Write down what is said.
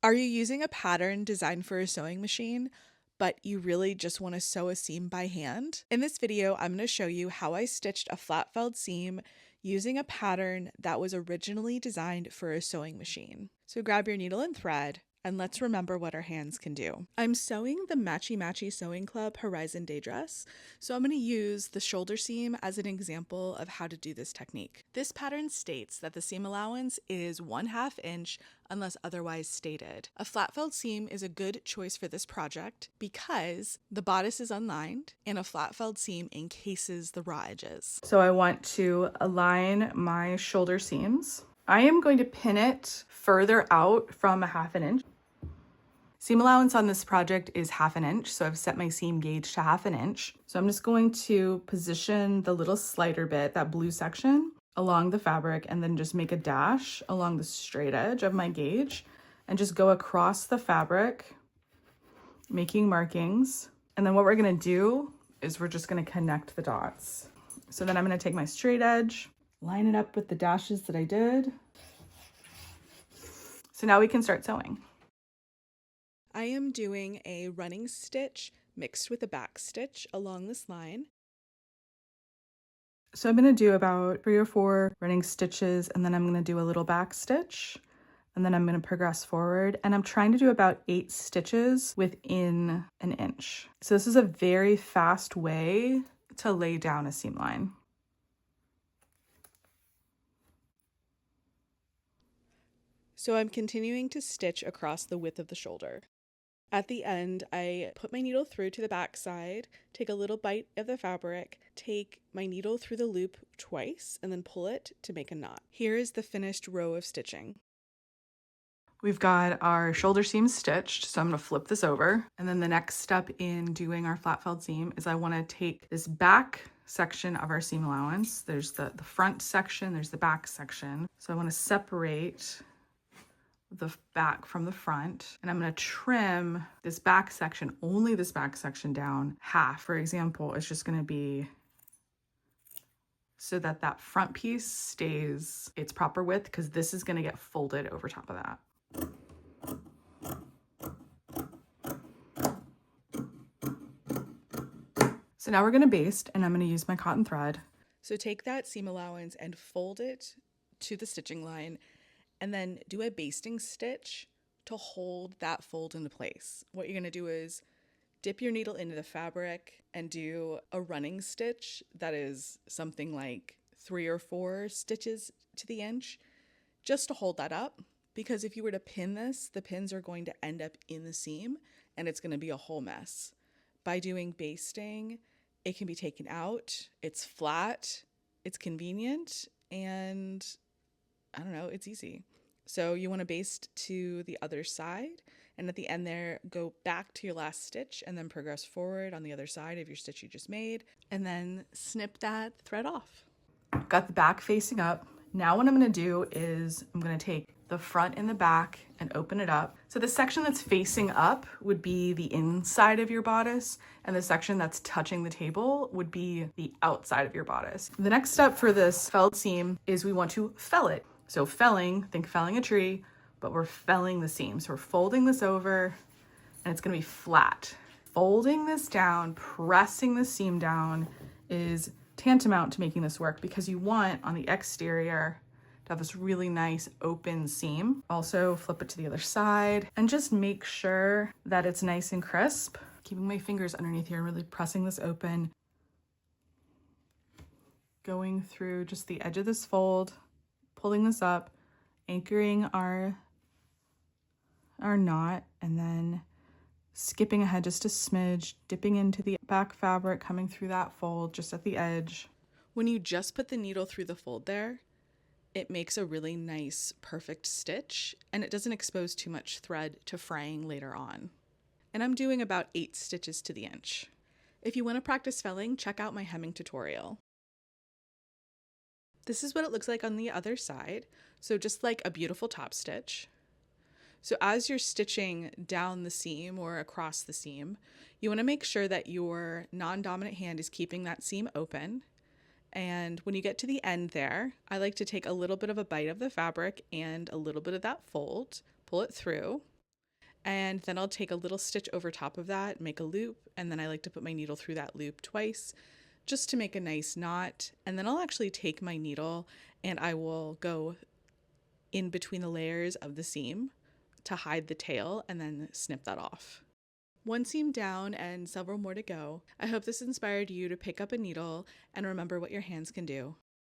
Are you using a pattern designed for a sewing machine, but you really just want to sew a seam by hand? In this video, I'm going to show you how I stitched a flat felled seam using a pattern that was originally designed for a sewing machine. So grab your needle and thread, and let's remember what our hands can do. I'm sewing the Matchy Matchy Sewing Club Horizon Day Dress, so I'm going to use the shoulder seam as an example of how to do this technique. This pattern states that the seam allowance is 1/2 inch unless otherwise stated. A flat felled seam is a good choice for this project because the bodice is unlined and a flat felled seam encases the raw edges. So I want to align my shoulder seams. I am going to pin it further out from 1/2 inch. Seam allowance on this project is 1/2 inch, so I've set my seam gauge to 1/2 inch. So I'm just going to position the little slider bit, that blue section, along the fabric, and then just make a dash along the straight edge of my gauge and just go across the fabric, making markings. And then what we're gonna do is we're just gonna connect the dots. So then I'm gonna take my straight edge, line it up with the dashes that I did. So now we can start sewing. I am doing a running stitch mixed with a back stitch along this line. So I'm going to do about 3 or 4 running stitches, and then I'm going to do a little back stitch, and then I'm going to progress forward, and I'm trying to do about 8 stitches within 1 inch. So this is a very fast way to lay down a seam line. So I'm continuing to stitch across the width of the shoulder. At the end, I put my needle through to the back side, take a little bite of the fabric, take my needle through the loop twice, and then pull it to make a knot. Here is the finished row of stitching. We've got our shoulder seam stitched, so I'm going to flip this over. And then the next step in doing our flat felled seam is I want to take this back section of our seam allowance. There's the front section, there's the back section. So I want to separate the back from the front, and I'm going to trim this back section, only this back section, down half. For example, it's just going to be so that that front piece stays its proper width, because this is going to get folded over top of that. So now we're going to baste, and I'm going to use my cotton thread. So take that seam allowance and fold it to the stitching line, and then do a basting stitch to hold that fold into place. What you're gonna do is dip your needle into the fabric and do a running stitch that is something like 3 or 4 stitches to the inch, just to hold that up. Because if you were to pin this, the pins are going to end up in the seam and it's gonna be a whole mess. By doing basting, it can be taken out, it's flat, it's convenient, and I don't know, it's easy. So you want to baste to the other side, and at the end there, go back to your last stitch and then progress forward on the other side of your stitch you just made, and then snip that thread off. Got the back facing up. Now what I'm going to do is I'm going to take the front and the back and open it up. So the section that's facing up would be the inside of your bodice, and the section that's touching the table would be the outside of your bodice. The next step for this felled seam is we want to fell it. So felling, think felling a tree, but we're felling the seam. So we're folding this over and it's gonna be flat. Folding this down, pressing the seam down is tantamount to making this work, because you want on the exterior to have this really nice open seam. Also flip it to the other side and just make sure that it's nice and crisp. Keeping my fingers underneath here, really pressing this open. Going through just the edge of this fold, pulling this up, anchoring our knot, and then skipping ahead just a smidge, dipping into the back fabric, coming through that fold just at the edge. When you just put the needle through the fold there, it makes a really nice, perfect stitch, and it doesn't expose too much thread to fraying later on. And I'm doing about 8 stitches to the inch. If you want to practice felling, check out my hemming tutorial. This is what it looks like on the other side. So just like a beautiful top stitch. So as you're stitching down the seam or across the seam, you want to make sure that your non-dominant hand is keeping that seam open. And when you get to the end there, I like to take a little bit of a bite of the fabric and a little bit of that fold, pull it through, And then I'll take a little stitch over top of that, make a loop, and then I like to put my needle through that loop twice just to make a nice knot. And then I'll actually take my needle and I will go in between the layers of the seam to hide the tail and then snip that off. One seam down and several more to go. I hope this inspired you to pick up a needle and remember what your hands can do.